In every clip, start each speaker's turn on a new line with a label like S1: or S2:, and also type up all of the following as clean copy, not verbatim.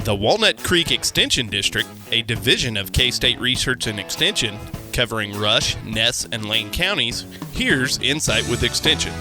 S1: The Walnut Creek Extension District, a division of K-State Research and Extension, covering Rush, Ness, and Lane counties, here's Insight with Extension.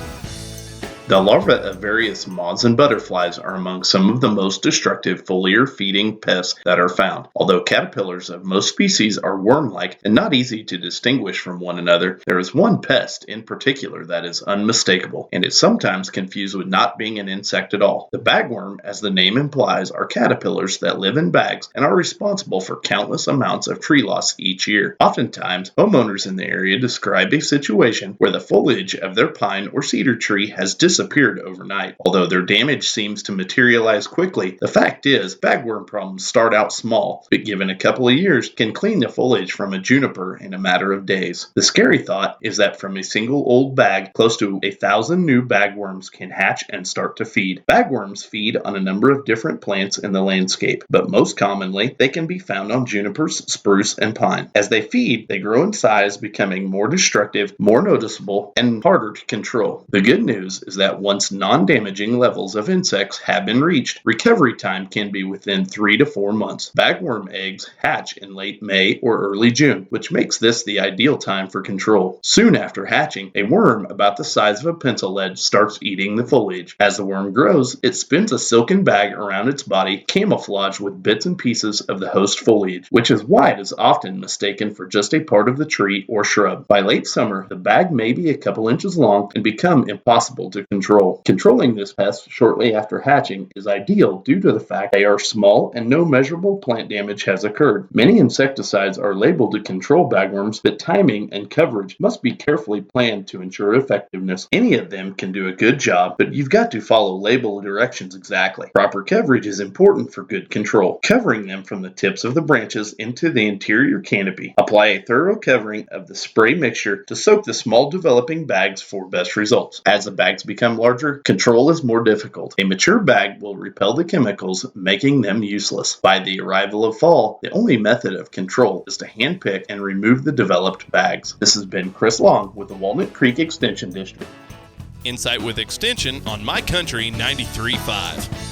S2: The larvae of various moths and butterflies are among some of the most destructive foliar-feeding pests that are found. Although caterpillars of most species are worm-like and not easy to distinguish from one another, there is one pest in particular that is unmistakable, and is sometimes confused with not being an insect at all. The bagworm, as the name implies, are caterpillars that live in bags and are responsible for countless amounts of tree loss each year. Oftentimes, homeowners in the area describe a situation where the foliage of their pine or cedar tree has disappeared overnight. Although their damage seems to materialize quickly, the fact is bagworm problems start out small, but given a couple of years can clean the foliage from a juniper in a matter of days. The scary thought is that from a single old bag, close to 1,000 new bagworms can hatch and start to feed. Bagworms feed on a number of different plants in the landscape, but most commonly they can be found on junipers, spruce, and pine. As they feed, they grow in size, becoming more destructive, more noticeable, and harder to control. The good news is that once non-damaging levels of insects have been reached, recovery time can be within 3 to 4 months. Bagworm eggs hatch in late May or early June, which makes this the ideal time for control. Soon after hatching, a worm about the size of a pencil lead starts eating the foliage. As the worm grows, it spins a silken bag around its body, camouflaged with bits and pieces of the host foliage, which is why it is often mistaken for just a part of the tree or shrub. By late summer, the bag may be a couple inches long and become impossible to control. Controlling this pest shortly after hatching is ideal due to the fact they are small and no measurable plant damage has occurred. Many insecticides are labeled to control bagworms, but timing and coverage must be carefully planned to ensure effectiveness. Any of them can do a good job, but you've got to follow label directions exactly. Proper coverage is important for good control, covering them from the tips of the branches into the interior canopy. Apply a thorough covering of the spray mixture to soak the small developing bags for best results. As the bags become larger, control is more difficult. A mature bag will repel the chemicals, making them useless. By the arrival of fall, the only method of control is to handpick and remove the developed bags. This has been Chris Long with the Walnut Creek Extension District.
S1: Insight with Extension on My Country 93.5.